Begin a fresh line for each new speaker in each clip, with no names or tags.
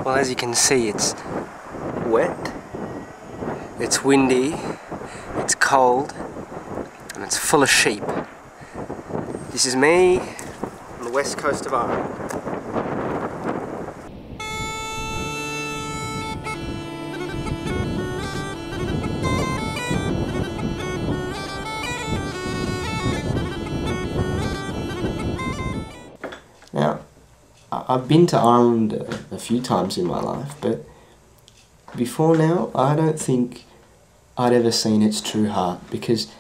Well, as you can see, it's wet, it's windy, it's cold, and it's full of sheep. This is me on the west coast of Ireland. Now, I've been to Ireland a few times in my life, but before now I don't think I'd ever seen its true heart, because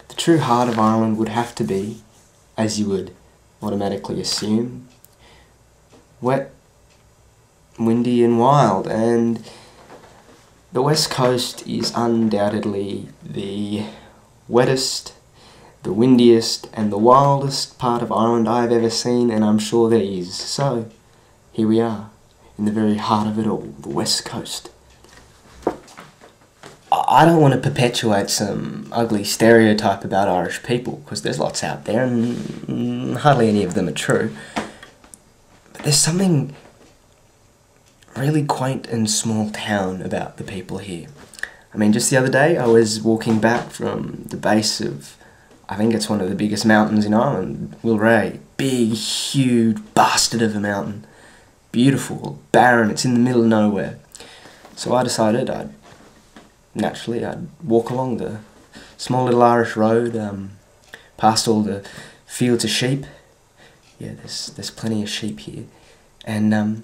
the true heart of Ireland would have to be, as you would automatically assume, wet, windy and wild, and the west coast is undoubtedly the wettest, the windiest and the wildest part of Ireland I've ever seen, and I'm sure there is. So, here we are, in the very heart of it all, the west coast. I don't want to perpetuate some ugly stereotype about Irish people, because there's lots out there and hardly any of them are true. But there's something really quaint and small town about the people here. I mean, just the other day I was walking back from the base of, I think it's one of the biggest mountains in Ireland, Wilray. Big, huge bastard of a mountain. Beautiful, barren, it's in the middle of nowhere. So I decided I'd walk along the small little Irish road, past all the fields of sheep. Yeah, there's plenty of sheep here. And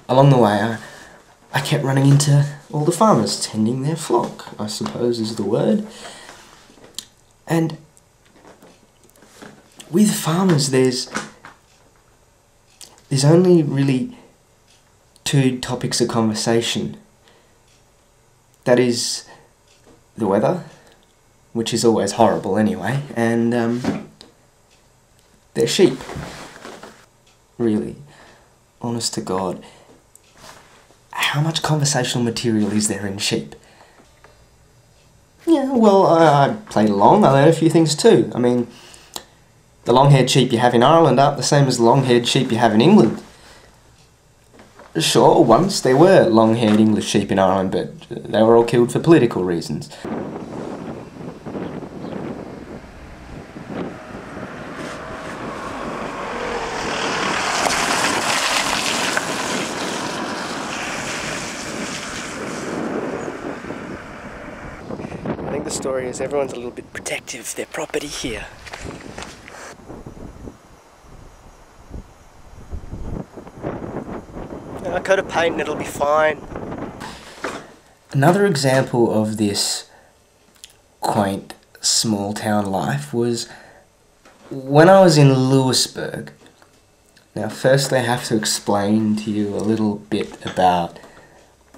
along the way I kept running into all the farmers tending their flock, I suppose is the word. And with farmers there's only really two topics of conversation. That is the weather, which is always horrible anyway, and their sheep. Really, honest to God, how much conversational material is there in sheep? Yeah, well, I played along, I learned a few things too. I mean, the long-haired sheep you have in Ireland aren't the same as the long-haired sheep you have in England. Sure, once there were long-haired English sheep in Ireland, but they were all killed for political reasons. I think the story is everyone's a little bit protective of their property here. A coat of paint and it'll be fine. Another example of this quaint small town life was when I was in Louisburg. Now first I have to explain to you a little bit about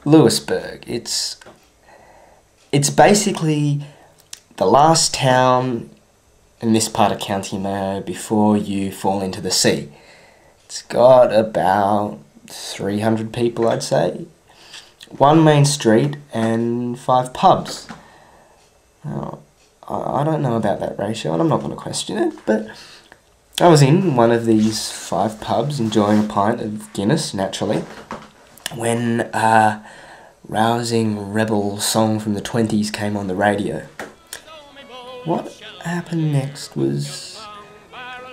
Louisburg. It's basically the last town in this part of County Mayo before you fall into the sea. It's got about 300 people, I'd say. One main street and 5 pubs. Now, I don't know about that ratio and I'm not going to question it, but I was in one of these 5 pubs enjoying a pint of Guinness, naturally, when a rousing rebel song from the 20s came on the radio. What happened next was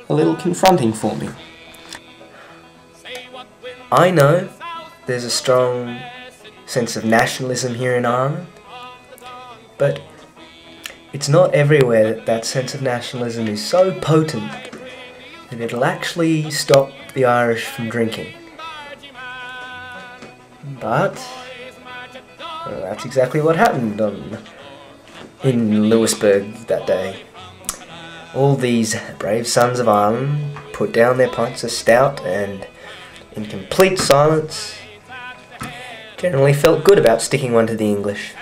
a little confronting for me. I know there's a strong sense of nationalism here in Ireland, but it's not everywhere that that sense of nationalism is so potent that it'll actually stop the Irish from drinking. But well, that's exactly what happened in Louisburg that day. All these brave sons of Ireland put down their pints of stout and, in complete silence, generally felt good about sticking one to the English.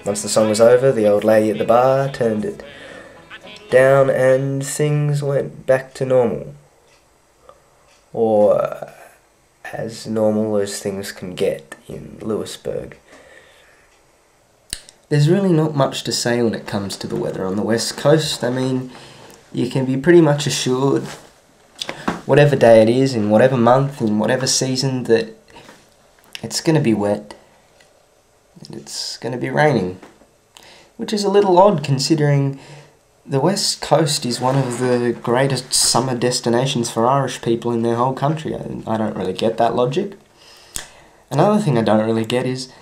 Once the song was over, the old lady at the bar turned it down and things went back to normal. Or as normal as things can get in Louisburg. There's really not much to say when it comes to the weather on the west coast. I mean, you can be pretty much assured whatever day it is, in whatever month, in whatever season, that it's going to be wet and it's going to be raining. Which is a little odd considering the West Coast is one of the greatest summer destinations for Irish people in their whole country. I don't really get that logic. Another thing I don't really get is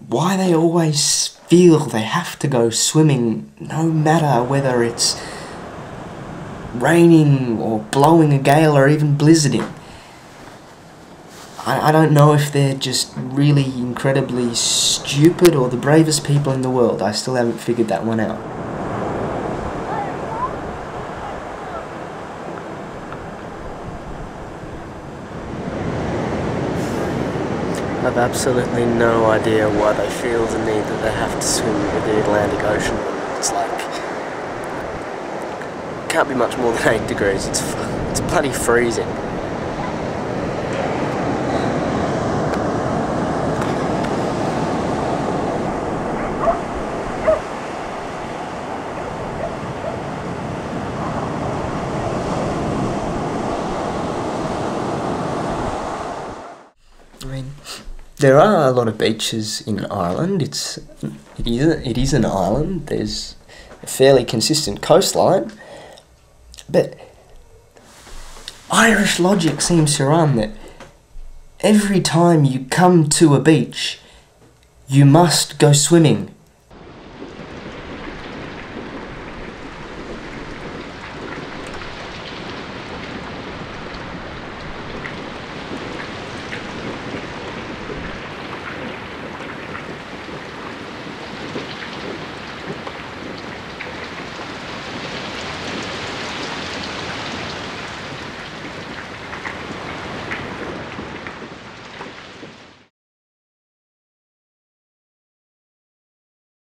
why they always feel they have to go swimming no matter whether it's raining or blowing a gale or even blizzarding. I don't know if they're just really incredibly stupid or the bravest people in the world. I still haven't figured that one out. I've absolutely no idea why they feel the need that they have to swim with the Atlantic Ocean. It's like, can't be much more than 8 degrees. It's bloody freezing. I mean, there are a lot of beaches in Ireland. It is an island. There's a fairly consistent coastline, but Irish logic seems to run that every time you come to a beach, you must go swimming